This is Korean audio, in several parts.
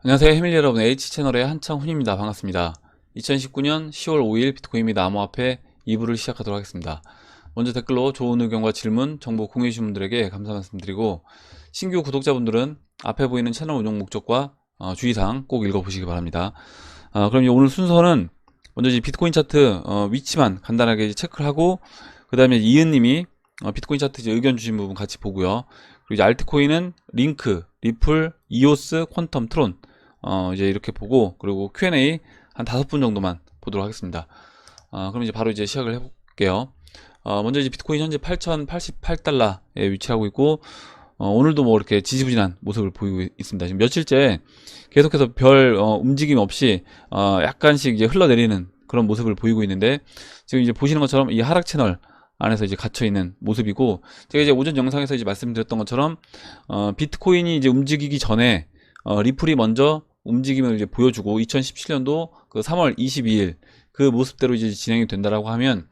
안녕하세요 해밀리 여러분, H채널의 한창훈입니다. 반갑습니다. 2019년 10월 5일 비트코인 및 암호화폐 2부를 시작하도록 하겠습니다. 먼저 댓글로 좋은 의견과 질문, 정보 공유해주신 분들에게 감사 말씀드리고, 신규 구독자분들은 앞에 보이는 채널 운영 목적과 주의사항 꼭 읽어보시기 바랍니다. 그럼 오늘 순서는 먼저 이제 비트코인 차트 위치만 간단하게 이제 체크를 하고, 그 다음에 이은님이 비트코인 차트 이제 의견 주신 부분 같이 보고요. 그리고 이제 알트코인은 링크, 리플, 이오스, 퀀텀, 트론 이제 이렇게 보고, 그리고 Q&A 한 5분 정도만 보도록 하겠습니다. 그럼 이제 바로 이제 시작을 해볼게요. 먼저 이제 비트코인 현재 8,088달러에 위치하고 있고, 오늘도 뭐 이렇게 지지부진한 모습을 보이고 있습니다. 지금 며칠째 계속해서 별 움직임 없이 약간씩 이제 흘러내리는 그런 모습을 보이고 있는데, 지금 이제 보시는 것처럼 이 하락 채널 안에서 이제 갇혀 있는 모습이고, 제가 이제 오전 영상에서 이제 말씀드렸던 것처럼 비트코인이 이제 움직이기 전에 리플이 먼저 움직임을 이제 보여주고, 2017년도 그 3월 22일 그 모습대로 이제 진행이 된다라고 하면,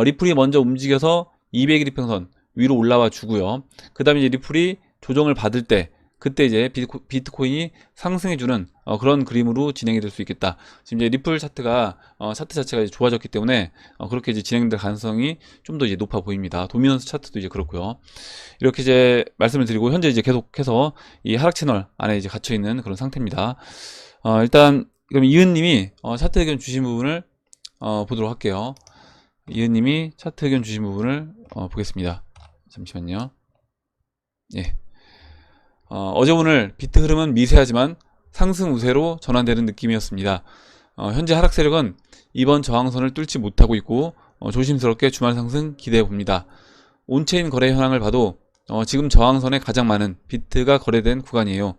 리플이 먼저 움직여서 200일 이평선 위로 올라와 주고요. 그 다음에 이제 리플이 조정을 받을 때, 그때 이제 비트코인이 상승해주는 그런 그림으로 진행이 될 수 있겠다. 지금 이제 리플 차트가 차트 자체가 이제 좋아졌기 때문에 그렇게 이제 진행될 가능성이 좀 더 이제 높아 보입니다. 도미넌스 차트도 이제 그렇고요. 이렇게 이제 말씀을 드리고, 현재 이제 계속해서 이 하락 채널 안에 이제 갇혀 있는 그런 상태입니다. 일단 그럼 이은님이 차트 의견 주신 부분을 보도록 할게요. 이은님이 차트 의견 주신 부분을 보겠습니다. 잠시만요. 예. 어제 오늘 비트 흐름은 미세하지만 상승 우세로 전환되는 느낌이었습니다. 현재 하락 세력은 이번 저항선을 뚫지 못하고 있고, 조심스럽게 주말 상승 기대해 봅니다. 온체인 거래 현황을 봐도 지금 저항선에 가장 많은 비트가 거래된 구간이에요.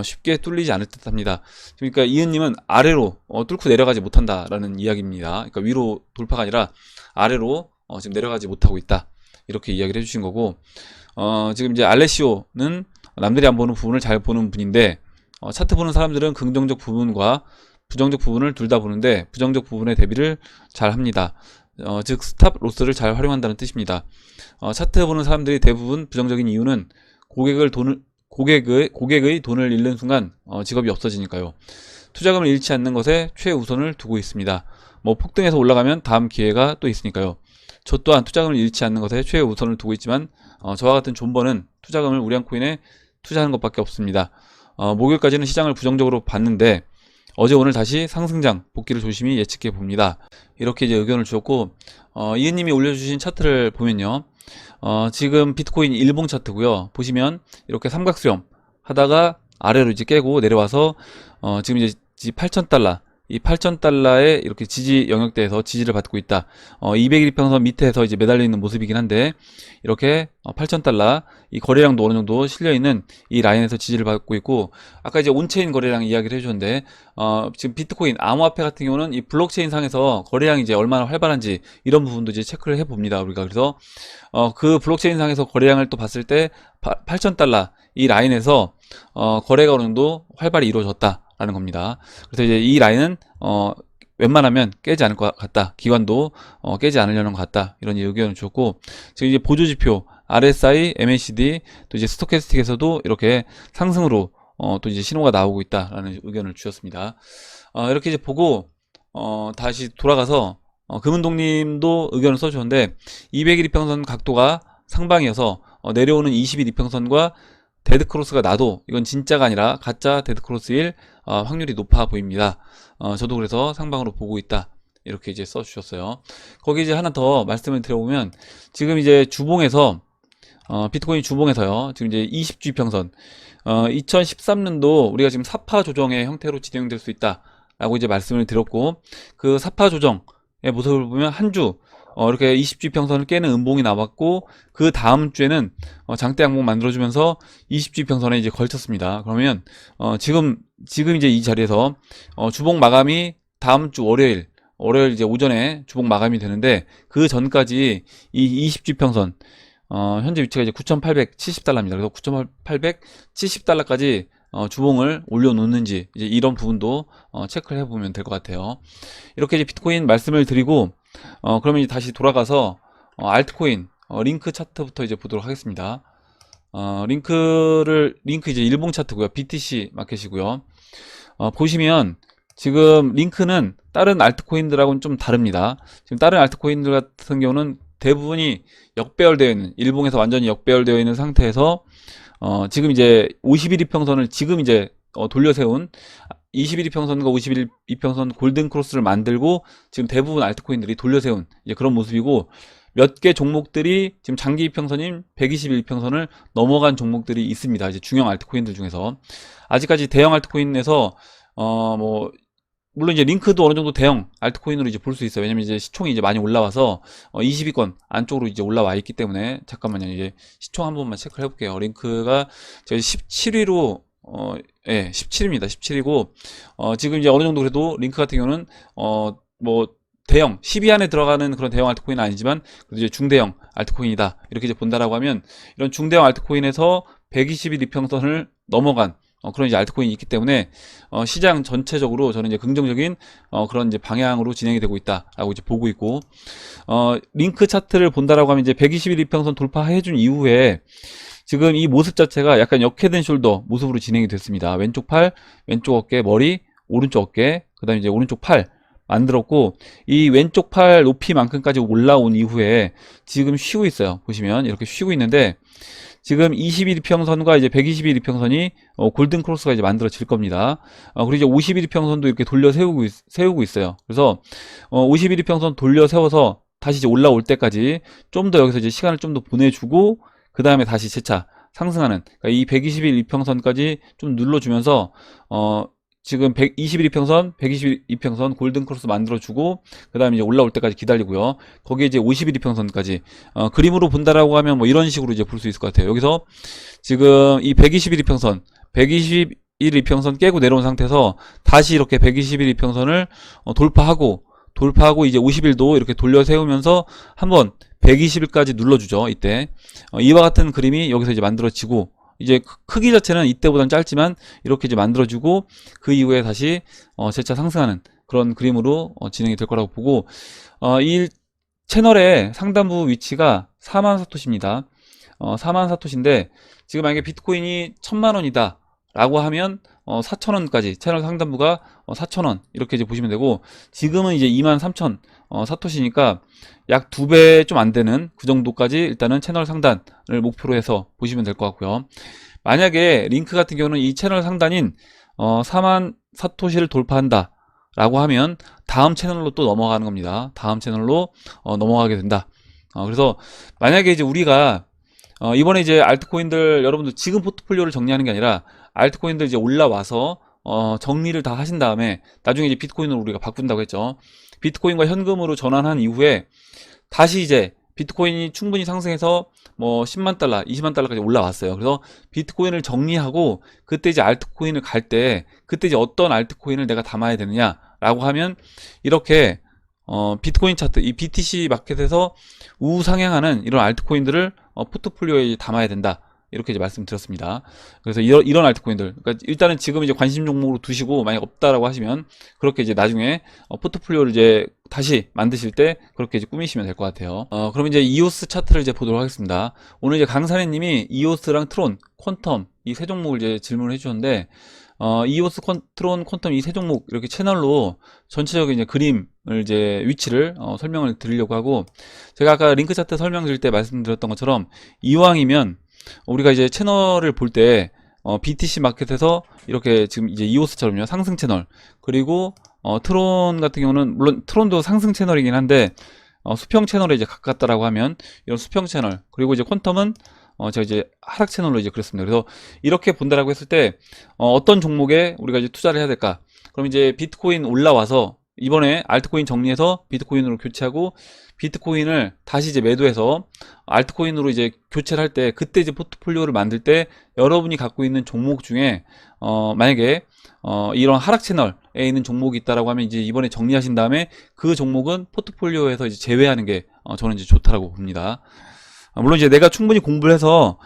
쉽게 뚫리지 않을 듯 합니다. 그러니까 이은님은 아래로 뚫고 내려가지 못한다라는 이야기입니다. 그러니까 위로 돌파가 아니라 아래로 지금 내려가지 못하고 있다, 이렇게 이야기를 해주신 거고, 지금 이제 알레시오는 남들이 안 보는 부분을 잘 보는 분인데, 차트 보는 사람들은 긍정적 부분과 부정적 부분을 둘 다 보는데, 부정적 부분의 대비를 잘 합니다. 즉 스탑 로스를 잘 활용한다는 뜻입니다. 차트 보는 사람들이 대부분 부정적인 이유는 고객의 돈을 잃는 순간 직업이 없어지니까요. 투자금을 잃지 않는 것에 최우선을 두고 있습니다. 뭐 폭등해서 올라가면 다음 기회가 또 있으니까요. 저 또한 투자금을 잃지 않는 것에 최우선을 두고 있지만, 저와 같은 존버는 투자금을 우량 코인에 투자하는 것밖에 없습니다. 목요일까지는 시장을 부정적으로 봤는데, 어제 오늘 다시 상승장 복귀를 조심히 예측해 봅니다. 이렇게 이제 의견을 주셨고, 이은님이 올려주신 차트를 보면요, 지금 비트코인 일봉 차트고요. 보시면 이렇게 삼각수렴 하다가 아래로 이제 깨고 내려와서 지금 이제 8,000달러, 이 8,000달러의 이렇게 지지 영역대에서 지지를 받고 있다. 200일 평선 밑에서 이제 매달려 있는 모습이긴 한데, 이렇게 8,000달러 이 거래량도 어느 정도 실려 있는 이 라인에서 지지를 받고 있고, 아까 이제 온체인 거래량 이야기를 해주셨는데, 지금 비트코인 암호화폐 같은 경우는 이 블록체인 상에서 거래량이 이제 얼마나 활발한지 이런 부분도 이제 체크를 해봅니다, 우리가. 그래서 그 블록체인 상에서 거래량을 또 봤을 때 8,000달러 이 라인에서 거래가 어느 정도 활발히 이루어졌다라는 겁니다. 그래서 이제 이 라인은 웬만하면 깨지 않을 것 같다. 기관도 깨지 않으려는 것 같다, 이런 의견을 주었고, 지금 이제 보조지표 RSI, MACD, 또 이제 스토캐스틱에서도 이렇게 상승으로 또 이제 신호가 나오고 있다라는 의견을 주셨습니다. 이렇게 이제 보고 다시 돌아가서 금은동님도 의견을 써주셨는데, 200일 이평선 각도가 상방이어서 내려오는 20일 이평선과 데드크로스가 나도 이건 진짜가 아니라 가짜 데드크로스일 확률이 높아 보입니다. 저도 그래서 상방으로 보고 있다, 이렇게 이제 써주셨어요. 거기 이제 하나 더 말씀을 드려보면, 지금 이제 주봉에서 비트코인 주봉에서요, 지금 이제 20주 이평선 2013년도 우리가 지금 사파 조정의 형태로 진행될 수 있다 라고 이제 말씀을 드렸고, 그 사파 조정의 모습을 보면 한 주 이렇게 20주 평선을 깨는 음봉이 나왔고, 그 다음 주에는 장대 양봉 만들어주면서 20주 평선에 이제 걸쳤습니다. 그러면 지금 이제 이 자리에서 주봉 마감이 다음 주 월요일 이제 오전에 주봉 마감이 되는데, 그 전까지 이 20주 평선 현재 위치가 이제 9,870달러입니다. 그래서 9,870달러까지 주봉을 올려놓는지, 이제 이런 부분도 체크를 해보면 될 것 같아요. 이렇게 이제 비트코인 말씀을 드리고, 그러면 이제 다시 돌아가서 알트코인 링크 차트부터 이제 보도록 하겠습니다. 링크 이제 일봉 차트고요. BTC 마켓이고요. 보시면 지금 링크는 다른 알트코인들하고는 좀 다릅니다. 지금 다른 알트코인들 같은 경우는 대부분이 역배열되어 있는, 일봉에서 완전히 역배열되어 있는 상태에서 지금 이제 51 이평선을 지금 이제 돌려 세운 21 이평선과 51 이평선 골든 크로스를 만들고 지금 대부분 알트코인들이 돌려 세운 이제 그런 모습이고, 몇 개 종목들이 지금 장기 이평선인 121 이평선을 넘어간 종목들이 있습니다. 이제 중형 알트코인들 중에서 아직까지 대형 알트코인에서 뭐 물론 이제 링크도 어느 정도 대형 알트코인으로 이제 볼 수 있어요. 왜냐면 이제 시총이 이제 많이 올라와서 20위권 안쪽으로 이제 올라와 있기 때문에. 잠깐만요. 이제 시총 한 번만 체크를 해볼게요. 링크가 저희 17위로 예, 17입니다. 17이고 지금 이제 어느 정도 그래도 링크 같은 경우는 뭐 대형 10위 안에 들어가는 그런 대형 알트코인은 아니지만 그래도 이제 중대형 알트코인이다 이렇게 이제 본다라고 하면, 이런 중대형 알트코인에서 121 이평선을 넘어간 그런 이제 알트코인이 있기 때문에 시장 전체적으로 저는 이제 긍정적인 그런 이제 방향으로 진행이 되고 있다라고 이제 보고 있고, 링크 차트를 본다라고 하면 이제 121 이평선 돌파해준 이후에 지금 이 모습 자체가 약간 역헤드 앤 숄더 모습으로 진행이 됐습니다. 왼쪽 팔, 왼쪽 어깨, 머리, 오른쪽 어깨, 그 다음에 이제 오른쪽 팔 만들었고, 이 왼쪽 팔 높이만큼까지 올라온 이후에 지금 쉬고 있어요. 보시면 이렇게 쉬고 있는데, 지금 21 이평선과 이제 121 이평선이 골든 크로스가 이제 만들어질 겁니다. 그리고 이제 51 이평선도 이렇게 돌려 세우고 있어요. 그래서 51 이평선 돌려 세워서 다시 이제 올라올 때까지 좀 더 여기서 이제 시간을 좀 더 보내주고, 그 다음에 다시 재차 상승하는, 그러니까 이 121 이평선까지 좀 눌러주면서 지금 121 이평선, 121 이평선 골든 크로스 만들어주고, 그 다음에 이제 올라올 때까지 기다리고요. 거기에 이제 51 이평선까지 그림으로 본다라고 하면 뭐 이런 식으로 이제 볼 수 있을 것 같아요. 여기서 지금 이 121 이평선, 121 이평선 깨고 내려온 상태에서 다시 이렇게 121 이평선을 돌파하고 이제 50일도 이렇게 돌려 세우면서 한번 120일까지 눌러주죠. 이때 이와 같은 그림이 여기서 이제 만들어지고, 이제 크기 자체는 이때보다는 짧지만 이렇게 이제 만들어주고, 그 이후에 다시 재차 상승하는 그런 그림으로 진행이 될 거라고 보고, 이 채널의 상단부 위치가 4만 사토시입니다. 4만 사토시인데 지금 만약에 비트코인이 1000만원이다 라고 하면 4,000원까지 채널 상단부가 4,000원 이렇게 이제 보시면 되고, 지금은 이제 23,000 사토시니까 약 2배 좀 안 되는 그 정도까지 일단은 채널 상단을 목표로 해서 보시면 될 것 같고요. 만약에 링크 같은 경우는 이 채널 상단인 4만 사토시를 돌파한다 라고 하면 다음 채널로 또 넘어가는 겁니다. 다음 채널로 넘어가게 된다. 그래서 만약에 이제 우리가 이번에 이제 알트코인들 여러분들 지금 포트폴리오를 정리하는 게 아니라 알트코인들 이제 올라와서 정리를 다 하신 다음에 나중에 이제 비트코인으로 우리가 바꾼다고 했죠. 비트코인과 현금으로 전환한 이후에 다시 이제 비트코인이 충분히 상승해서 뭐 10만 달러, 20만 달러까지 올라왔어요. 그래서 비트코인을 정리하고 그때 이제 알트코인을 갈 때 그때 이제 어떤 알트코인을 내가 담아야 되느냐라고 하면 이렇게 비트코인 차트, 이 BTC 마켓에서 우상향하는 이런 알트코인들을 포트폴리오에 담아야 된다. 이렇게 이제 말씀드렸습니다. 그래서 이런 알트코인들, 그러니까 일단은 지금 이제 관심 종목으로 두시고, 만약 없다라고 하시면 그렇게 이제 나중에 포트폴리오를 이제 다시 만드실 때 그렇게 이제 꾸미시면 될 것 같아요. 그럼 이제 이오스 차트를 이제 보도록 하겠습니다. 오늘 이제 강사님이 이오스랑 트론, 퀀텀 이 세 종목을 이제 질문을 해주셨는데, 이오스, 트론, 퀀텀 이 세 종목 이렇게 채널로 전체적인 이제 그림을 이제 위치를 설명을 드리려고 하고, 제가 아까 링크 차트 설명드릴 때 말씀드렸던 것처럼 이왕이면 우리가 이제 채널을 볼 때 BTC 마켓에서 이렇게 지금 이제 이오스처럼요 상승 채널, 그리고 트론 같은 경우는 물론 트론도 상승 채널이긴 한데 수평 채널에 이제 가깝다라고 하면 이런 수평 채널, 그리고 이제 퀀텀은 제가 이제 하락 채널로 이제 그렸습니다. 그래서 이렇게 본다라고 했을 때 어떤 종목에 우리가 이제 투자를 해야 될까? 그럼 이제 비트코인 올라와서 이번에 알트코인 정리해서 비트코인으로 교체하고, 비트코인을 다시 이제 매도해서 알트코인으로 이제 교체를 할 때, 그때 이제 포트폴리오를 만들 때 여러분이 갖고 있는 종목 중에 만약에 이런 하락 채널에 있는 종목이 있다라고 하면 이제 이번에 정리하신 다음에 그 종목은 포트폴리오에서 이제 제외하는 게 저는 이제 좋다라고 봅니다. 물론 이제 내가 충분히 공부를 해서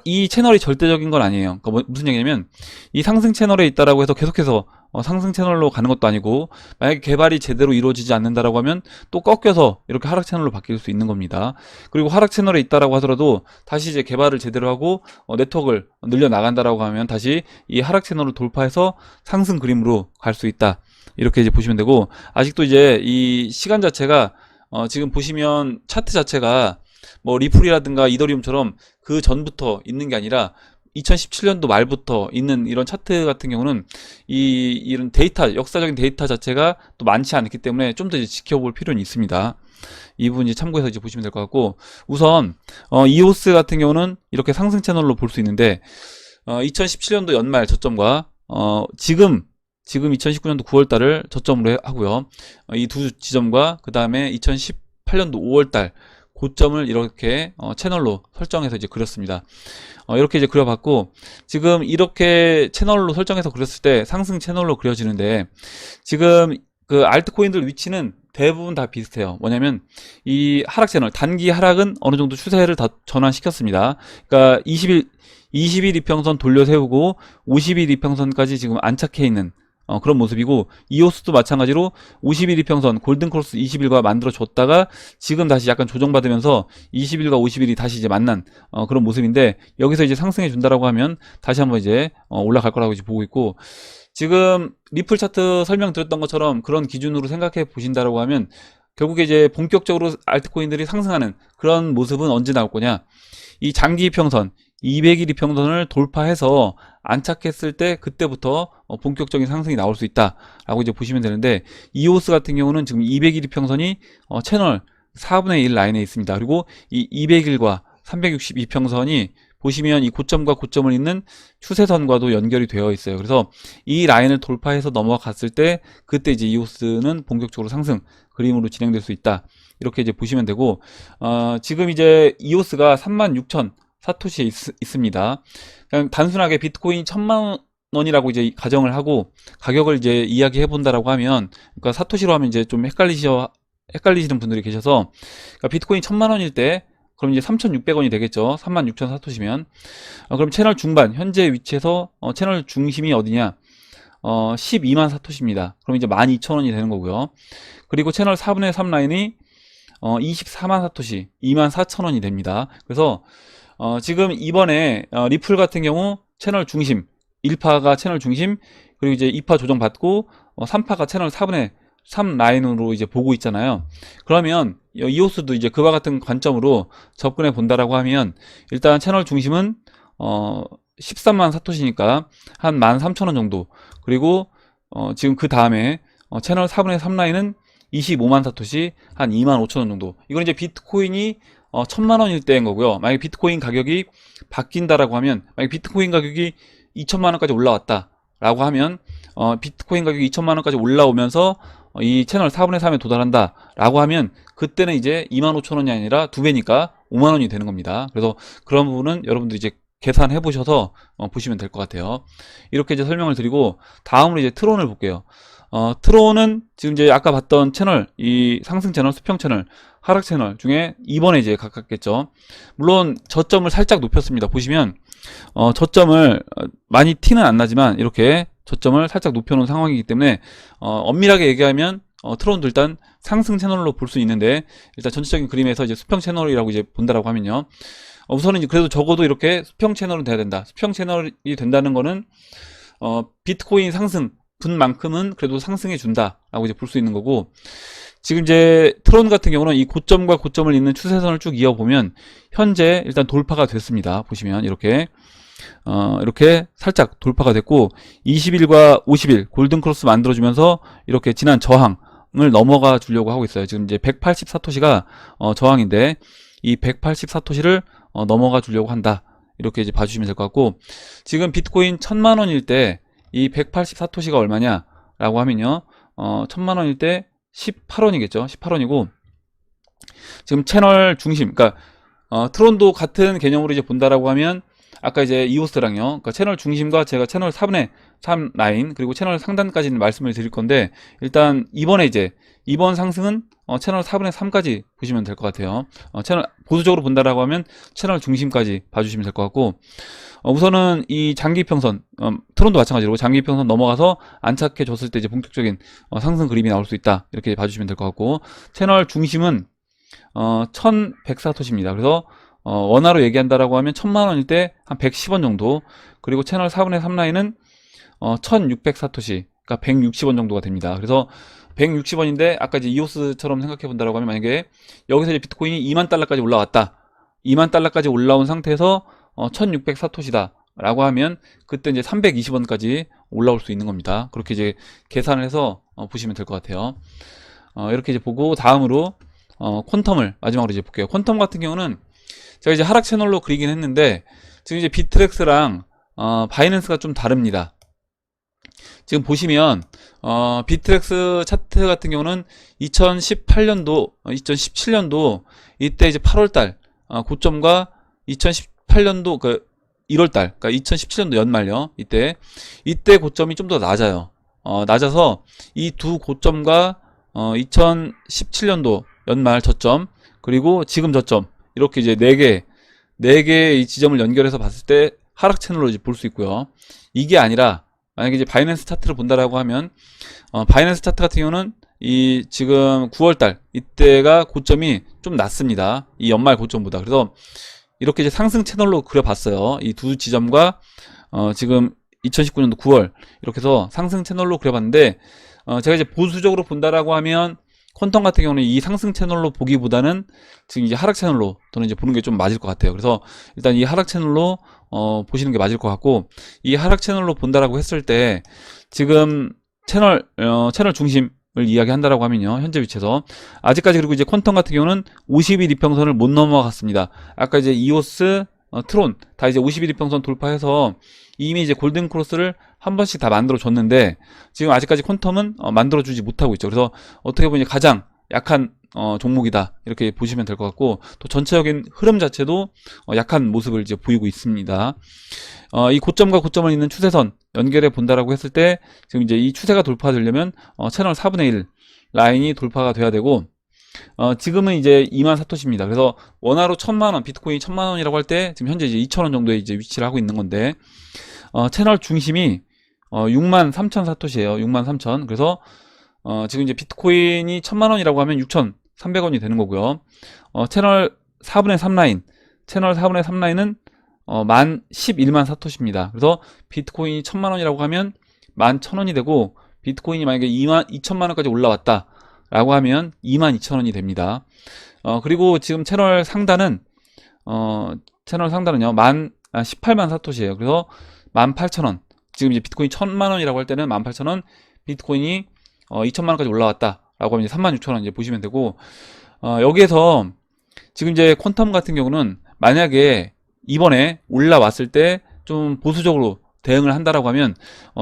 이 채널이 절대적인 건 아니에요. 그러니까 무슨 얘기냐면, 이 상승 채널에 있다라고 해서 계속해서 상승 채널로 가는 것도 아니고, 만약에 개발이 제대로 이루어지지 않는다라고 하면 또 꺾여서 이렇게 하락 채널로 바뀔 수 있는 겁니다. 그리고 하락 채널에 있다라고 하더라도 다시 이제 개발을 제대로 하고 네트워크를 늘려 나간다라고 하면 다시 이 하락 채널을 돌파해서 상승 그림으로 갈 수 있다. 이렇게 이제 보시면 되고, 아직도 이제 이 시간 자체가 지금 보시면 차트 자체가 뭐 리플이라든가 이더리움처럼 그 전부터 있는 게 아니라 2017년도 말부터 있는 이런 차트 같은 경우는 이런 데이터, 역사적인 데이터 자체가 또 많지 않기 때문에 좀 더 지켜볼 필요는 있습니다. 이 부분 이제 참고해서 이제 보시면 될 것 같고, 우선 이오스 같은 경우는 이렇게 상승 채널로 볼 수 있는데 2017년도 연말 저점과 지금 2019년도 9월달을 저점으로 하고요. 이 두 지점과 그 다음에 2018년도 5월달 고점을 이렇게 채널로 설정해서 이제 그렸습니다. 이렇게 이제 그려봤고, 지금 이렇게 채널로 설정해서 그렸을 때 상승 채널로 그려지는데, 지금 그 알트코인들 위치는 대부분 다 비슷해요. 뭐냐면 이 하락 채널, 단기 하락은 어느 정도 추세를 다 전환시켰습니다. 그러니까 20일 이평선 돌려 세우고 50일 이평선까지 지금 안착해 있는 그런 모습이고, 이오스도 마찬가지로 50일 이평선 골든크로스 20일과 만들어 줬다가 지금 다시 약간 조정받으면서 20일과 50일이 다시 이제 만난 그런 모습인데, 여기서 이제 상승해 준다라고 하면 다시 한번 이제 올라갈 거라고 이제 보고 있고, 지금 리플 차트 설명드렸던 것처럼 그런 기준으로 생각해 보신다라고 하면 결국에 이제 본격적으로 알트코인들이 상승하는 그런 모습은 언제 나올 거냐, 이 장기 이평선 200일 이평선을 돌파해서 안착했을 때 그때부터 본격적인 상승이 나올 수 있다라고 이제 보시면 되는데, 이오스 같은 경우는 지금 200일 이평선이 채널 4분의 1 라인에 있습니다. 그리고 이 200일과 360 이평선이 보시면 이 고점과 고점을 잇는 추세선과도 연결이 되어 있어요. 그래서 이 라인을 돌파해서 넘어갔을 때 그때 이제 이오스는 본격적으로 상승 그림으로 진행될 수 있다. 이렇게 이제 보시면 되고, 지금 이제 이오스가 36,000 사토시에 있습니다. 그냥 단순하게 비트코인 1000만 원이라고 이제 가정을 하고 가격을 이제 이야기해 본다라고 하면, 그러니까 사토시로 하면 이제 좀 헷갈리시는 분들이 계셔서, 그러니까 비트코인 1000만 원일 때 그럼 이제 3,600원이 되겠죠. 36,000 사토시면. 그럼 채널 중반, 현재 위치에서 채널 중심이 어디냐? 12만 사토시입니다. 그럼 이제 12,000원이 되는 거고요. 그리고 채널 4분의 3 라인이 24만 사토시, 24,000원이 됩니다. 그래서 지금 이번에 리플 같은 경우 채널 중심, 1파가 채널 중심, 그리고 이제 2파 조정 받고 3파가 채널 4분의 3 라인으로 이제 보고 있잖아요. 그러면 이오스도 이제 그와 같은 관점으로 접근해 본다라고 하면, 일단 채널 중심은 13만 사토시니까 한 13,000원 정도, 그리고 지금 그 다음에 채널 4분의 3 라인은 25만 사토시, 한 25,000원 정도. 이건 이제 비트코인이 1000만 원일 때인 거고요. 만약에 비트코인 가격이 바뀐다라고 하면, 만약에 비트코인 가격이 2천만 원까지 올라왔다 라고 하면, 비트코인 가격이 2천만 원까지 올라오면서 이 채널 4분의 3에 도달한다 라고 하면, 그때는 이제 25,000원이 아니라 2배니까 5만 원이 되는 겁니다. 그래서 그런 부분은 여러분들 이제 계산해 보셔서 보시면 될 것 같아요. 이렇게 이제 설명을 드리고, 다음으로 이제 트론을 볼게요. 트론은 지금 이제 아까 봤던 채널, 이 상승 채널, 수평 채널, 하락 채널 중에 2번에 이제 가깝겠죠. 물론 저점을 살짝 높였습니다. 보시면 저점을 많이 티는 안 나지만 이렇게 저점을 살짝 높여놓은 상황이기 때문에 엄밀하게 얘기하면 트론도 일단 상승 채널로 볼 수 있는데, 일단 전체적인 그림에서 이제 수평 채널이라고 이제 본다라고 하면요, 우선은 이제 그래도 적어도 이렇게 수평 채널은 돼야 된다. 수평 채널이 된다는 거는 비트코인 상승 분만큼은 그래도 상승해 준다라고 이제 볼 수 있는 거고, 지금 이제 트론 같은 경우는 이 고점과 고점을 잇는 추세선을 쭉 이어보면 현재 일단 돌파가 됐습니다. 보시면 이렇게 이렇게 살짝 돌파가 됐고, 20일과 50일 골든크로스 만들어주면서 이렇게 지난 저항을 넘어가 주려고 하고 있어요. 지금 이제 180 사토시가 저항인데, 이 180 사토시를 넘어가 주려고 한다. 이렇게 이제 봐주시면 될 것 같고, 지금 비트코인 1000만 원일 때 이 180 사토시가 얼마냐 라고 하면요, 1000만 원일 때 18원이겠죠. 18원이고, 지금 채널 중심, 그러니까 트론도 같은 개념으로 이제 본다라고 하면, 아까 이제 이오스랑요, 그러니까 채널 중심과 제가 채널 4분의 3 라인 그리고 채널 상단까지는 말씀을 드릴 건데, 일단 이번 상승은 채널 4분의 3까지 보시면 될 것 같아요. 채널 보수적으로 본다라고 하면 채널 중심까지 봐주시면 될 것 같고, 우선은 이 장기평선, 트론도 마찬가지로 장기평선 넘어가서 안착해 줬을 때 이제 본격적인 상승 그림이 나올 수 있다, 이렇게 봐주시면 될 것 같고, 채널 중심은 1104토시입니다. 그래서 원화로 얘기한다라고 하면 1000만원일 때 한 110원 정도, 그리고 채널 4분의 3 라인은 1604토시, 그러니까 160원 정도가 됩니다. 그래서 160원인데 아까 이제 이오스처럼 생각해 본다라고 하면, 만약에 여기서 이제 비트코인이 2만 달러까지 올라왔다, 2만 달러까지 올라온 상태에서 1604토시다 라고 하면, 그때 이제 320원까지 올라올 수 있는 겁니다. 그렇게 이제 계산을 해서 보시면 될 것 같아요. 이렇게 이제 보고, 다음으로 퀀텀을 마지막으로 이제 볼게요. 퀀텀 같은 경우는 제가 이제 하락 채널로 그리긴 했는데, 지금 이제 비트렉스랑 바이낸스가 좀 다릅니다. 지금 보시면 비트렉스 차트 같은 경우는 2018년도 2017년도 이때 이제 8월달 고점과 2018년도 그 1월달, 그러니까 2017년도 연말요, 이때 고점이 좀 더 낮아요. 낮아서 이 두 고점과 2017년도 연말 저점, 그리고 지금 저점, 이렇게 이제 4개의 이 지점을 연결해서 봤을 때 하락 채널로 이제 볼 수 있고요. 이게 아니라 만약에 이제 바이낸스 차트를 본다라고 하면, 바이낸스 차트 같은 경우는 이 지금 9월달 이때가 고점이 좀 낮습니다, 이 연말 고점보다. 그래서 이렇게 이제 상승 채널로 그려봤어요. 이 두 지점과 지금 2019년도 9월 이렇게 해서 상승 채널로 그려봤는데, 제가 이제 보수적으로 본다라고 하면 퀀텀 같은 경우는 이 상승 채널로 보기보다는 지금 이제 하락 채널로 저는 이제 보는 게 좀 맞을 것 같아요. 그래서 일단 이 하락 채널로 보시는 게 맞을 것 같고, 이 하락 채널로 본다라고 했을 때 지금 채널 중심을 이야기한다라고 하면요, 현재 위치에서 아직까지, 그리고 이제 퀀텀 같은 경우는 50일 이평선을 못 넘어갔습니다. 아까 이제 이오스, 트론 다 이제 50일 이평선 돌파해서 이미 이제 골든 크로스를 한 번씩 다 만들어 줬는데, 지금 아직까지 퀀텀은 만들어 주지 못하고 있죠. 그래서 어떻게 보면 가장 약한 종목이다, 이렇게 보시면 될 것 같고, 또 전체적인 흐름 자체도 약한 모습을 이제 보이고 있습니다. 이 고점과 고점을 잇는 추세선 연결해 본다라고 했을 때, 지금 이제 이 추세가 돌파되려면 채널 4분의 1 라인이 돌파가 돼야 되고, 지금은 이제 2만 사토시입니다. 그래서 원화로 1000만원, 비트코인이 1000만원이라고 할 때 지금 현재 이제 2000원 정도에 이제 위치를 하고 있는 건데, 채널 중심이 6만 3천 사토시예요. 6만 3천. 그래서 지금 이제 비트코인이 1000만원이라고 하면 6,300원이 되는 거고요. 채널 4분의 3 라인, 채널 4분의 3 라인은 11만 사토시입니다. 그래서 비트코인이 1000만원이라고 하면 11,000원이 되고, 비트코인이 만약에 2만 2천만원까지 올라왔다 라고 하면 22,000원이 됩니다. 그리고 지금 채널 상단은요 18만 사토시예요. 그래서 18,000원, 지금 이제 비트코인 1000만원이라고 할 때는 18,000원, 비트코인이 2천만원까지 올라왔다 라고 하면 이제 36,000원 이제 보시면 되고, 여기에서 지금 이제 퀀텀 같은 경우는 만약에 이번에 올라왔을 때 좀 보수적으로 대응을 한다라고 하면,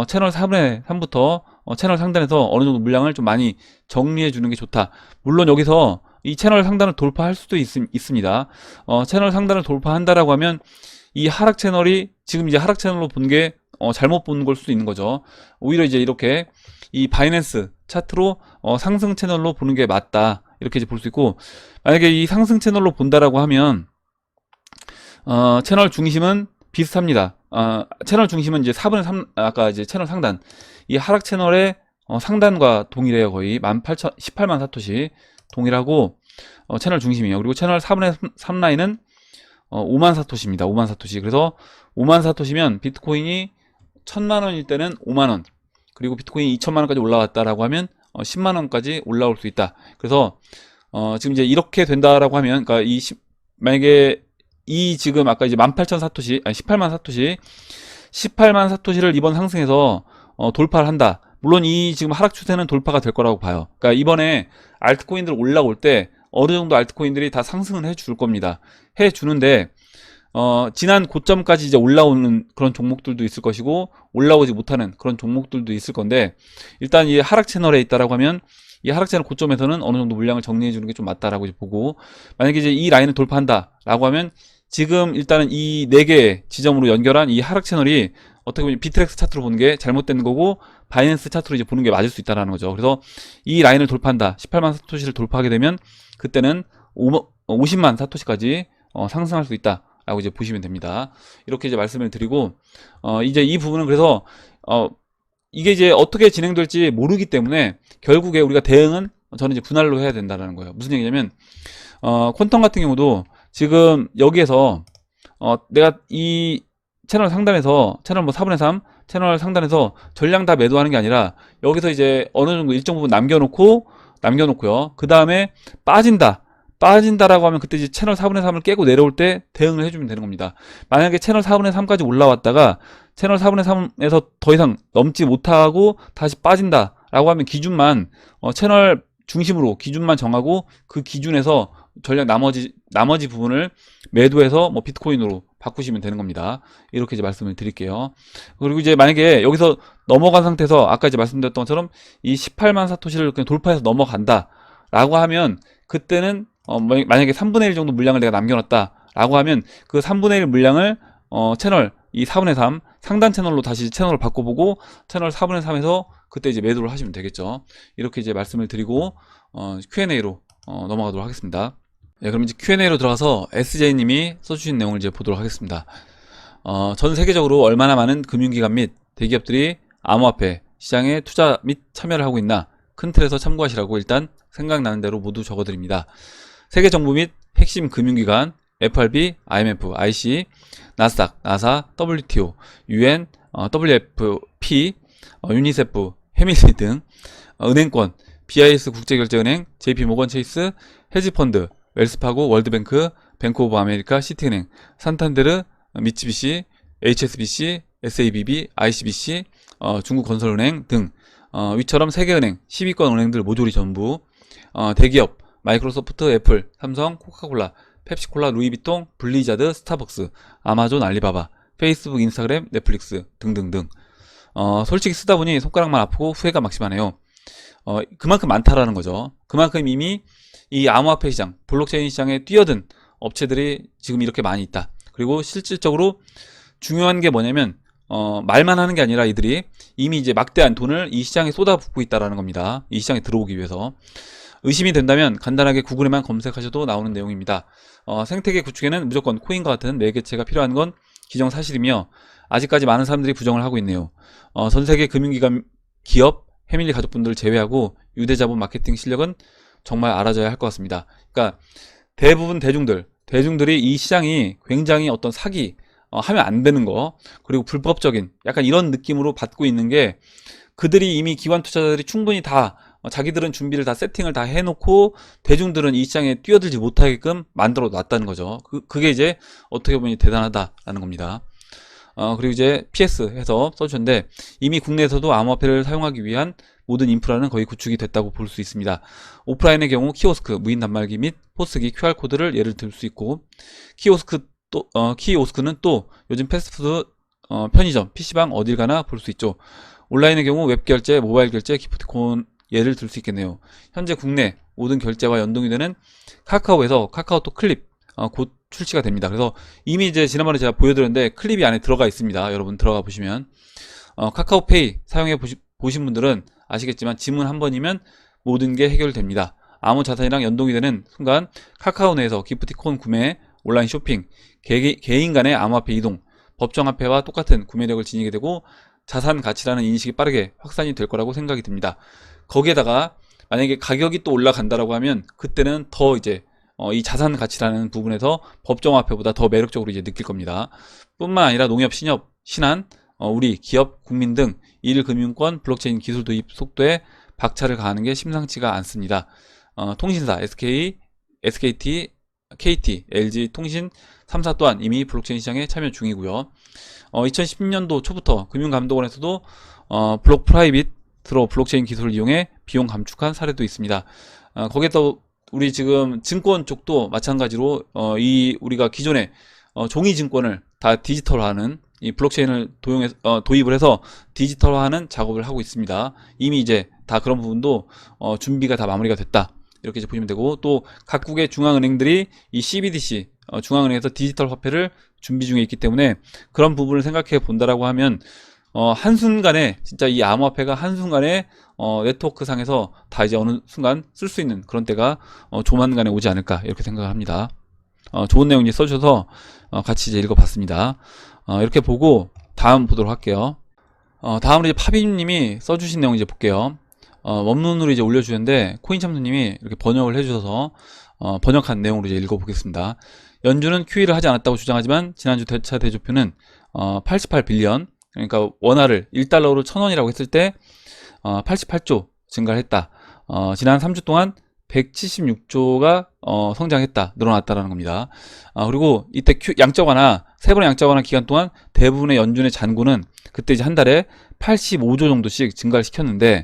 채널 4분의 3부터 채널 상단에서 어느 정도 물량을 좀 많이 정리해 주는 게 좋다. 물론 여기서 이 채널 상단을 돌파할 수도 있습니다. 채널 상단을 돌파한다라고 하면 이 하락 채널이 지금 이제 하락 채널로 본 게 잘못 본 걸 수도 있는 거죠. 오히려 이제 이렇게 이 바이낸스 차트로 상승 채널로 보는 게 맞다, 이렇게 이제 볼 수 있고, 만약에 이 상승 채널로 본다라고 하면 채널 중심은 비슷합니다. 채널 중심은 이제 4분의 3, 아까 이제 채널 상단, 이 하락 채널의 상단과 동일해요. 거의 18만 사토시 동일하고, 채널 중심이에요. 그리고 채널 4분의 3 라인은 5만 사토시입니다. 5만 사토시. 그래서 5만 사토시면 비트코인이 1000만원일 때는 5만원, 그리고 비트코인이 2천만원까지 올라왔다라고 하면 10만원까지 올라올 수 있다. 그래서 지금 이제 이렇게 된다라고 하면, 그러니까 만약에 이 지금 아까 이제 18,000 사토시, 아니 18만 사토시, 18만 사토시를 이번 상승에서 돌파를 한다. 물론 이 지금 하락 추세는 돌파가 될 거라고 봐요. 그러니까 이번에 알트코인들 올라올 때 어느 정도 알트코인들이 다 상승을 해줄 겁니다. 해주는데, 지난 고점까지 이제 올라오는 그런 종목들도 있을 것이고, 올라오지 못하는 그런 종목들도 있을 건데, 일단 이 하락 채널에 있다라고 하면 이 하락 채널 고점에서는 어느 정도 물량을 정리해 주는 게 좀 맞다라고 이제 보고, 만약에 이제 이 라인을 돌파한다라고 하면 지금 일단은 이 4개 지점으로 연결한 이 하락 채널이 어떻게 보면 비트렉스 차트로 보는 게 잘못된 거고 바이낸스 차트로 이제 보는 게 맞을 수 있다라는 거죠. 그래서 이 라인을 돌파한다. 18만 사토시를 돌파하게 되면 그때는 50만 사토시까지 상승할 수 있다라고 이제 보시면 됩니다. 이렇게 이제 말씀을 드리고 이제 이 부분은 그래서 이게 이제 어떻게 진행될지 모르기 때문에 결국에 우리가 대응은 저는 이제 분할로 해야 된다는 거예요. 무슨 얘기냐면 퀀텀 같은 경우도 지금 여기에서 내가 이 채널 상단에서 채널 뭐 4분의 3 채널 상단에서 전량 다 매도하는 게 아니라 여기서 이제 어느 정도 일정 부분 남겨놓고요. 그 다음에 빠진다라고 하면 그때 이제 채널 4분의 3을 깨고 내려올 때 대응을 해주면 되는 겁니다. 만약에 채널 4분의 3까지 올라왔다가 채널 4분의 3에서 더 이상 넘지 못하고 다시 빠진다라고 하면 기준만 채널 중심으로 기준만 정하고 그 기준에서 전략 나머지 부분을 매도해서 뭐 비트코인으로 바꾸시면 되는 겁니다. 이렇게 이제 말씀을 드릴게요. 그리고 이제 만약에 여기서 넘어간 상태에서 아까 이제 말씀드렸던 것처럼 이 18만 사토시를 그냥 돌파해서 넘어간다라고 하면 그때는 만약에 3분의 1 정도 물량을 내가 남겨놨다라고 하면 그 3분의 1 물량을 채널 이 4분의 3 상단 채널로 다시 채널을 바꿔보고 채널 4분의 3에서 그때 이제 매도를 하시면 되겠죠. 이렇게 이제 말씀을 드리고 Q&A로 넘어가도록 하겠습니다. 네, 그럼 이제 Q&A로 들어가서 SJ님이 써주신 내용을 이제 보도록 하겠습니다. 전 세계적으로 얼마나 많은 금융기관 및 대기업들이 암호화폐 시장에 투자 및 참여를 하고 있나 큰 틀에서 참고하시라고 일단 생각나는 대로 모두 적어드립니다. 세계 정부 및 핵심 금융기관 FRB, IMF, IC, 나스닥, 나사, WTO, UN, WFP, 유니세프, 헤밀리 등 은행권, BIS 국제결제은행, JP모건 체이스, 헤지펀드, 웰스파고, 월드뱅크, 뱅크 오브 아메리카, 시티은행, 산탄데르, 미츠비시, HSBC, SABB, ICBC, 중국건설은행 등 위처럼 세계은행, 10위권 은행들 모조리 전부 대기업, 마이크로소프트, 애플, 삼성, 코카콜라, 펩시콜라, 루이비통, 블리자드, 스타벅스, 아마존, 알리바바, 페이스북, 인스타그램, 넷플릭스 등등등 솔직히 쓰다 보니 손가락만 아프고 후회가 막심하네요. 그만큼 많다라는 거죠. 그만큼 이미 이 암호화폐 시장, 블록체인 시장에 뛰어든 업체들이 지금 이렇게 많이 있다. 그리고 실질적으로 중요한 게 뭐냐면 말만 하는 게 아니라 이들이 이미 이제 막대한 돈을 이 시장에 쏟아붓고 있다라는 겁니다. 이 시장에 들어오기 위해서. 의심이 된다면 간단하게 구글에만 검색하셔도 나오는 내용입니다. 생태계 구축에는 무조건 코인과 같은 매개체가 필요한 건 기정사실이며 아직까지 많은 사람들이 부정을 하고 있네요. 전 세계 금융기관, 기업, 패밀리 가족분들을 제외하고 유대자본 마케팅 실력은 정말 알아줘야 할 것 같습니다. 그러니까 대부분 대중들이 이 시장이 굉장히 어떤 사기, 하면 안 되는 거, 그리고 불법적인 약간 이런 느낌으로 받고 있는 게 그들이 이미 기관 투자자들이 충분히 다 자기들은 준비를 다 세팅을 다 해놓고 대중들은 이 시장에 뛰어들지 못하게끔 만들어 놨다는 거죠. 그게 이제 어떻게 보면 대단하다라는 겁니다. 그리고 이제 PS 해서 써주셨는데 이미 국내에서도 암호화폐를 사용하기 위한 모든 인프라는 거의 구축이 됐다고 볼 수 있습니다. 오프라인의 경우 키오스크, 무인 단말기 및 포스기, QR코드를 예를 들 수 있고 키오스크는 또 요즘 패스트푸드, 편의점, PC방 어딜 가나 볼 수 있죠. 온라인의 경우 웹결제, 모바일 결제, 기프티콘 예를 들 수 있겠네요. 현재 국내 모든 결제와 연동이 되는 카카오에서 카카오톡 클립 곧 출시가 됩니다. 그래서 이미 이제 지난번에 제가 보여드렸는데 클립이 안에 들어가 있습니다. 여러분 들어가 보시면 카카오페이 사용해 보신 분들은 아시겠지만 지문 한 번이면 모든 게 해결됩니다. 아무 자산이랑 연동이 되는 순간 카카오 내에서 기프티콘 구매, 온라인 쇼핑, 개인 간의 암호화폐 이동, 법정화폐와 똑같은 구매력을 지니게 되고 자산 가치라는 인식이 빠르게 확산이 될 거라고 생각이 듭니다. 거기에다가 만약에 가격이 또 올라간다라고 하면 그때는 더 이제 이 자산 가치라는 부분에서 법정화폐보다 더 매력적으로 이제 느낄 겁니다. 뿐만 아니라 농협, 신협, 신한, 우리 기업, 국민 등 일금융권 블록체인 기술 도입 속도에 박차를 가하는 게 심상치가 않습니다. 통신사 SK, SKT, KT, LG 통신 3사 또한 이미 블록체인 시장에 참여 중이고요. 2010년도 초부터 금융감독원에서도 블록 프라이빗으로 블록체인 기술을 이용해 비용 감축한 사례도 있습니다. 거기에서 우리 지금 증권 쪽도 마찬가지로 우리가 기존에 종이 증권을 다 디지털화하는 이 블록체인을 도입을 해서 디지털화하는 작업을 하고 있습니다. 이미 이제 다 그런 부분도 준비가 다 마무리가 됐다. 이렇게 이제 보시면 되고, 또 각국의 중앙은행들이 이 CBDC 중앙은행에서 디지털 화폐를 준비 중에 있기 때문에 그런 부분을 생각해 본다라고 하면 한순간에 진짜 이 암호화폐가 한순간에 네트워크 상에서 다 이제 어느 순간 쓸 수 있는 그런 때가 조만간에 오지 않을까 이렇게 생각을 합니다. 좋은 내용 이제 써주셔서 같이 이제 읽어봤습니다. 이렇게 보고 다음 보도록 할게요. 다음으로 이제 파비님이 써주신 내용 이제 볼게요. 원문으로 이제 올려주셨는데 코인참수님이 이렇게 번역을 해주셔서 번역한 내용으로 이제 읽어보겠습니다. 연준은 QE를 하지 않았다고 주장하지만 지난주 대차 대조표는 88빌리언, 그러니까 원화를 1달러로 1000원이라고 했을 때 88조 증가를 했다. 지난 3주 동안 176조가 성장했다, 늘어났다라는 겁니다. 그리고 이때 양적 완화, 세 번의 양적 완화 기간 동안 대부분의 연준의 잔고는 그때 이제 한 달에 85조 정도씩 증가를 시켰는데,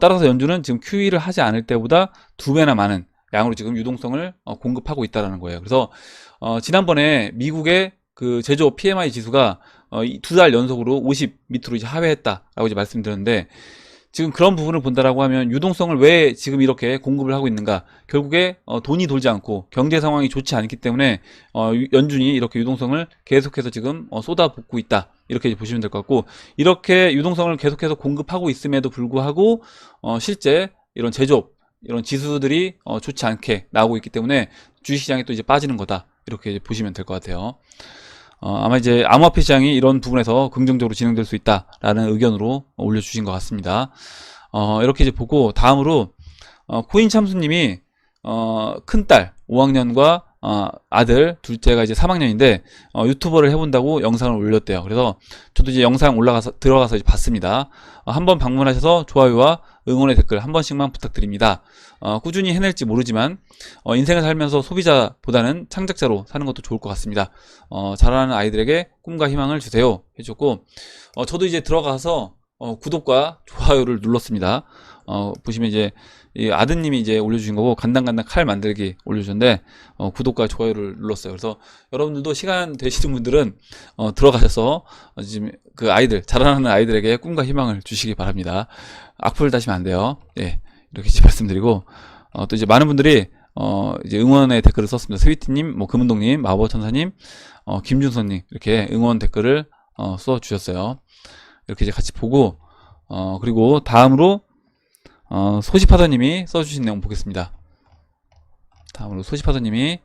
따라서 연준은 지금 QE를 하지 않을 때보다 2배나 많은 양으로 지금 유동성을 공급하고 있다라는 거예요. 그래서 지난번에 미국의 그 제조업 PMI 지수가 2달 연속으로 50 밑으로 이제 하회했다라고 이제 말씀드렸는데, 지금 그런 부분을 본다라고 하면 유동성을 왜 지금 이렇게 공급을 하고 있는가? 결국에 돈이 돌지 않고 경제 상황이 좋지 않기 때문에 연준이 이렇게 유동성을 계속해서 지금 쏟아붓고 있다, 이렇게 보시면 될 것 같고, 이렇게 유동성을 계속해서 공급하고 있음에도 불구하고 실제 이런 제조업 이런 지수들이 좋지 않게 나오고 있기 때문에 주식시장이 또 이제 빠지는 거다, 이렇게 보시면 될 것 같아요. 아마 이제 암호화폐 시장이 이런 부분에서 긍정적으로 진행될 수 있다라는 의견으로 올려주신 것 같습니다. 이렇게 이제 보고 다음으로 코인참수님이 큰딸 5학년과 아들 둘째가 이제 3학년인데 유튜버를 해본다고 영상을 올렸대요. 그래서 저도 이제 영상 들어가서 이제 봤습니다. 한번 방문하셔서 좋아요와 응원의 댓글 한 번씩만 부탁드립니다. 꾸준히 해낼지 모르지만 인생을 살면서 소비자보다는 창작자로 사는 것도 좋을 것 같습니다. 자라나는 아이들에게 꿈과 희망을 주세요 해줬고, 저도 이제 들어가서 구독과 좋아요를 눌렀습니다. 보시면 이제 이 아드님이 이제 올려주신 거고, 간당간당 칼 만들기 올려주셨는데 구독과 좋아요를 눌렀어요. 그래서 여러분들도 시간 되시는 분들은 들어가셔서 지금 그 아이들, 자라나는 아이들에게 꿈과 희망을 주시기 바랍니다. 악플 다시면 안 돼요. 예, 이렇게 이제 말씀드리고, 또 이제 많은 분들이 이제 응원의 댓글을 썼습니다. 스위티님, 뭐 금은동님, 마법천사님, 김준선님 이렇게 응원 댓글을 써주셨어요. 이렇게 이제 같이 보고, 그리고 다음으로 소시파더님이 써주신 내용 보겠습니다. 다음으로 소시파더님이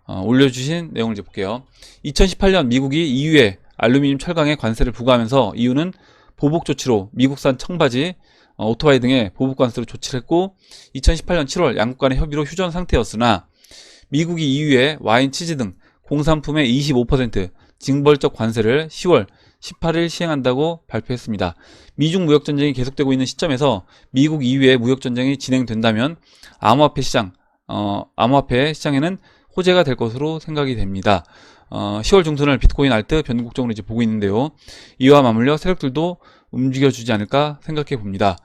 올려주신 내용을 이제 볼게요. 2018년 미국이 EU에 알루미늄 철강에 관세를 부과하면서 EU는 보복 조치로 미국산 청바지, 오토바이 등의 보복 관세로 조치를 했고, 2018년 7월 양국 간의 협의로 휴전 상태였으나 미국이 EU에 와인, 치즈 등 공산품의 25% 징벌적 관세를 10월 18일 시행한다고 발표했습니다. 미중 무역전쟁이 계속되고 있는 시점에서 미국 EU의 무역전쟁이 진행된다면 암호화폐 시장에는 호재가 될 것으로 생각이 됩니다. 10월 중순을 비트코인 알트 변곡적으로 이제 보고 있는데요. 이와 맞물려 세력들도 움직여주지 않을까 생각해 봅니다.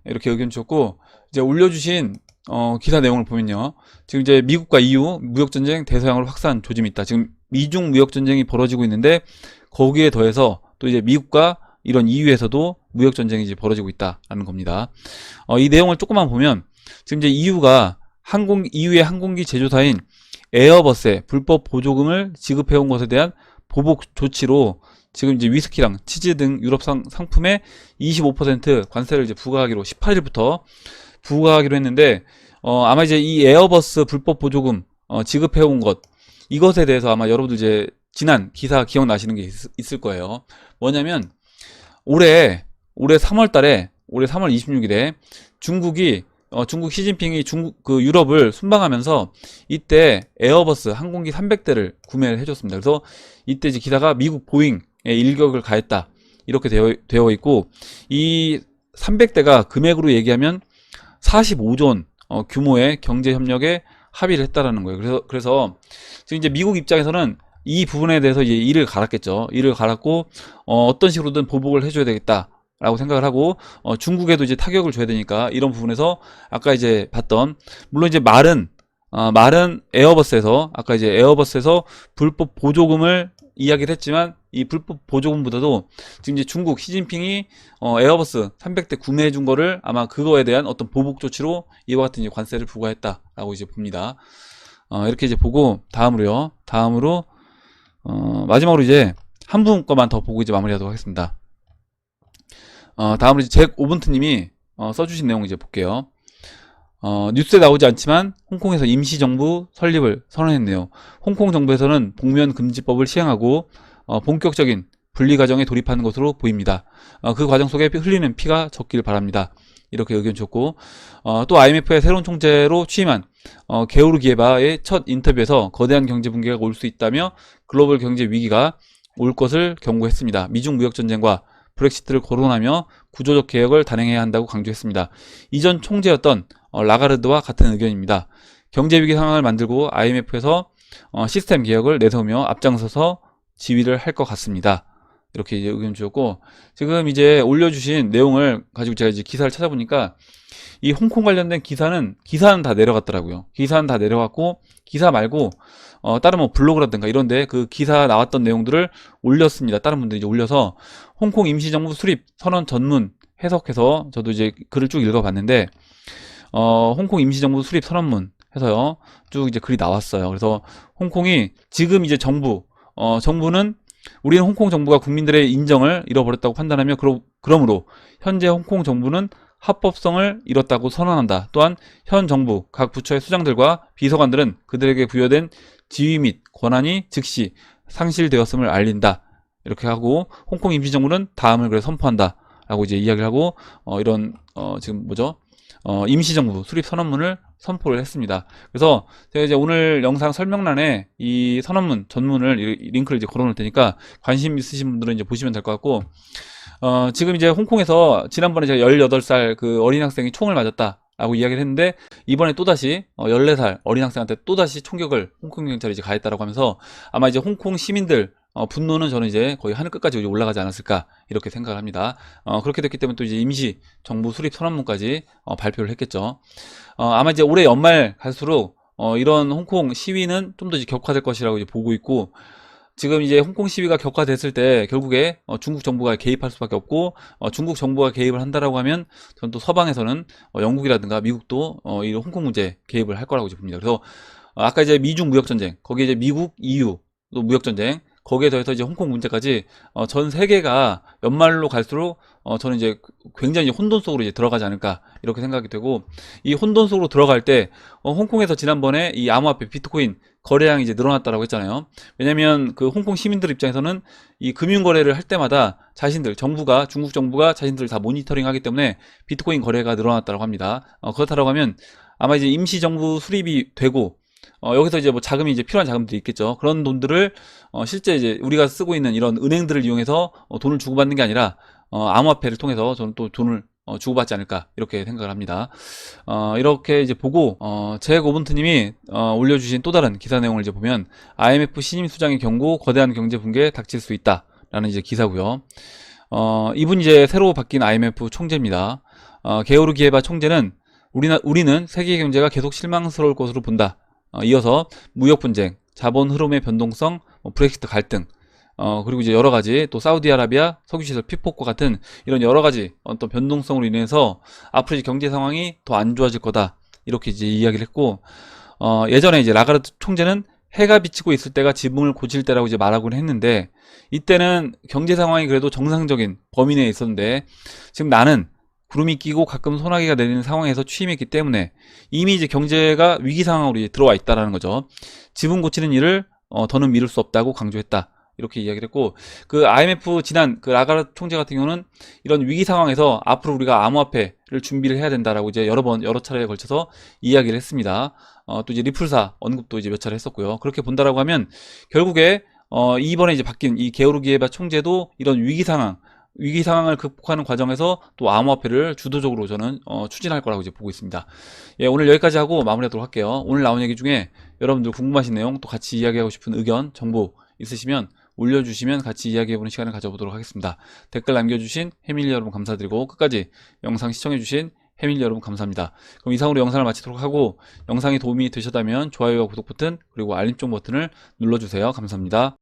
이렇게 의견 주셨고, 이제 올려주신 기사 내용을 보면요. 지금 이제 미국과 EU 무역전쟁 대서양으로 확산 조짐이 있다. 지금 미중 무역전쟁이 벌어지고 있는데 거기에 더해서 또 이제 미국과 이런 EU에서도 무역전쟁이 이제 벌어지고 있다라는 겁니다. 이 내용을 조금만 보면 지금 이제 EU가 EU의 항공기 제조사인 에어버스에 불법 보조금을 지급해온 것에 대한 보복 조치로 지금 이제 위스키랑 치즈 등 유럽산 상품에 25% 관세를 이제 부과하기로 18일부터 부과하기로 했는데, 아마 이제 이 에어버스 불법 보조금 지급해온 것, 이것에 대해서 아마 여러분들 이제 지난 기사 기억나시는 게 있을 거예요. 뭐냐면 올해 3월 달에, 올해 3월 26일에 중국 시진핑이 그 유럽을 순방하면서 이때 에어버스 항공기 300대를 구매를 해줬습니다. 그래서 이때 이제 기사가 미국 보잉에 일격을 가했다, 이렇게 되어 있고, 이 300대가 금액으로 얘기하면 45조 원 규모의 경제 협력에 합의를 했다라는 거예요. 그래서 지금 이제 미국 입장에서는 이 부분에 대해서 이제 이를 갈았겠죠. 이를 갈았고 어떤 식으로든 보복을 해줘야 되겠다라고 생각을 하고, 중국에도 이제 타격을 줘야 되니까 이런 부분에서 아까 이제 봤던, 물론 이제 말은 에어버스에서 아까 이제 에어버스에서 불법 보조금을 이야기를 했지만 이 불법 보조금보다도 지금 이제 중국 시진핑이 에어버스 300대 구매해 준 거를 아마 그거에 대한 어떤 보복 조치로 이와 같은 이제 관세를 부과했다라고 이제 봅니다. 이렇게 이제 보고 다음으로 마지막으로 이제 한 분 거만 더 보고 이제 마무리하도록 하겠습니다. 다음으로 이제 잭 오븐트님이 써주신 내용 이제 볼게요. 뉴스에 나오지 않지만 홍콩에서 임시정부 설립을 선언했네요. 홍콩 정부에서는 복면 금지법을 시행하고 본격적인 분리 과정에 돌입하는 것으로 보입니다. 그 과정 속에 흘리는 피가 적길 바랍니다. 이렇게 의견 줬고, 또 IMF의 새로운 총재로 취임한 게오르 기에바의 첫 인터뷰에서 거대한 경제 붕괴가 올 수 있다며 글로벌 경제 위기가 올 것을 경고했습니다. 미중 무역 전쟁과 브렉시트를 거론하며 구조적 개혁을 단행해야 한다고 강조했습니다. 이전 총재였던 라가르드와 같은 의견입니다. 경제위기 상황을 만들고 IMF에서 시스템 개혁을 내세우며 앞장서서 지휘를 할 것 같습니다. 이렇게 이제 의견 주셨고, 지금 이제 올려주신 내용을 가지고 제가 이제 기사를 찾아보니까 이 홍콩 관련된 기사는 다 내려갔더라고요. 기사는 다 내려갔고, 기사 말고 다른 뭐 블로그라든가 이런데 그 기사 나왔던 내용들을 올렸습니다. 다른 분들이 이제 올려서 홍콩 임시정부 수립 선언 전문 해석해서 저도 이제 글을 쭉 읽어봤는데, 홍콩 임시정부 수립 선언문 해서요 쭉 이제 글이 나왔어요. 그래서 홍콩이 지금 이제 정부는 우리는 홍콩 정부가 국민들의 인정을 잃어버렸다고 판단하며 그러므로 현재 홍콩 정부는 합법성을 잃었다고 선언한다. 또한 현 정부 각 부처의 수장들과 비서관들은 그들에게 부여된 지위 및 권한이 즉시 상실되었음을 알린다. 이렇게 하고 홍콩 임시정부는 다음을 그래 선포한다. 라고 이제 이야기를 하고 이런 지금 뭐죠? 임시정부 수립 선언문을 선포를 했습니다. 그래서 제가 이제 오늘 영상 설명란에 이 선언문 전문을 링크를 이제 걸어 놓을 테니까 관심 있으신 분들은 이제 보시면 될 것 같고, 지금 이제 홍콩에서 지난번에 제가 18살 그 어린 학생이 총을 맞았다 라고 이야기를 했는데, 이번에 또다시 14살 어린 학생한테 또다시 총격을 홍콩 경찰이 이제 가했다라고 하면서 아마 이제 홍콩 시민들 분노는 저는 이제 거의 하늘 끝까지 올라가지 않았을까 이렇게 생각을 합니다. 그렇게 됐기 때문에 또 이제 임시 정부 수립 선언문까지 발표를 했겠죠. 아마 이제 올해 연말 갈수록 이런 홍콩 시위는 좀 더 격화될 것이라고 이제 보고 있고, 지금 이제 홍콩 시위가 격화됐을 때 결국에 중국 정부가 개입할 수밖에 없고, 중국 정부가 개입을 한다라고 하면 저는 또 서방에서는 영국이라든가 미국도 이 홍콩 문제 개입을 할 거라고 이제 봅니다. 그래서 아까 이제 미중 무역 전쟁, 거기에 이제 미국, EU 또 무역 전쟁, 거기에 더해서 이제 홍콩 문제까지 전 세계가 연말로 갈수록 저는 이제 굉장히 혼돈 속으로 이제 들어가지 않을까 이렇게 생각이 되고, 이 혼돈 속으로 들어갈 때 홍콩에서 지난번에 이 암호화폐 비트코인 거래량이 이제 늘어났다라고 했잖아요. 왜냐면 그 홍콩 시민들 입장에서는 이 금융 거래를 할 때마다 중국 정부가 자신들 다 모니터링 하기 때문에 비트코인 거래가 늘어났다고 합니다. 그렇다라고 하면 아마 이제 임시 정부 수립이 되고 여기서 이제 뭐 자금이 이제 필요한 자금들이 있겠죠. 그런 돈들을 실제 이제 우리가 쓰고 있는 이런 은행들을 이용해서 돈을 주고받는 게 아니라 암호화폐를 통해서 저는 또 돈을 주고받지 않을까 이렇게 생각을 합니다. 이렇게 이제 보고 잭 오븐트님이 올려주신 또 다른 기사 내용을 이제 보면 IMF 신임 수장의 경고, 거대한 경제 붕괴 닥칠 수 있다라는 이제 기사고요. 이분 이제 새로 바뀐 IMF 총재입니다. 게오르 기에바 총재는 우리는 세계 경제가 계속 실망스러울 것으로 본다. 이어서 무역 분쟁, 자본 흐름의 변동성, 브렉시트 갈등, 그리고 이제 여러 가지 또 사우디아라비아 석유시설 피폭과 같은 이런 여러 가지 어떤 변동성으로 인해서 앞으로 이제 경제 상황이 더 안 좋아질 거다. 이렇게 이제 이야기를 했고, 예전에 이제 라가르드 총재는 해가 비치고 있을 때가 지붕을 고칠 때라고 이제 말하곤 했는데, 이때는 경제 상황이 그래도 정상적인 범위 내에 있었는데, 지금 나는 구름이 끼고 가끔 소나기가 내리는 상황에서 취임했기 때문에 이미 이제 경제가 위기 상황으로 이제 들어와 있다라는 거죠. 지붕 고치는 일을 더는 미룰 수 없다고 강조했다. 이렇게 이야기를 했고, 그 IMF 지난 그 라가르드 총재 같은 경우는 이런 위기 상황에서 앞으로 우리가 암호화폐를 준비를 해야 된다라고 이제 여러 차례에 걸쳐서 이야기를 했습니다. 또 이제 리플사 언급도 이제 몇 차례 했었고요. 그렇게 본다라고 하면 결국에 이번에 이제 바뀐 이 게오르 기에바 총재도 이런 위기 상황을 극복하는 과정에서 또 암호화폐를 주도적으로 저는 추진할 거라고 이제 보고 있습니다. 예, 오늘 여기까지 하고 마무리하도록 할게요. 오늘 나온 얘기 중에 여러분들 궁금하신 내용, 또 같이 이야기하고 싶은 의견, 정보 있으시면 올려주시면 같이 이야기해보는 시간을 가져보도록 하겠습니다. 댓글 남겨주신 해밀리 여러분 감사드리고, 끝까지 영상 시청해주신 해밀리 여러분 감사합니다. 그럼 이상으로 영상을 마치도록 하고, 영상이 도움이 되셨다면 좋아요와 구독 버튼 그리고 알림종 버튼을 눌러주세요. 감사합니다.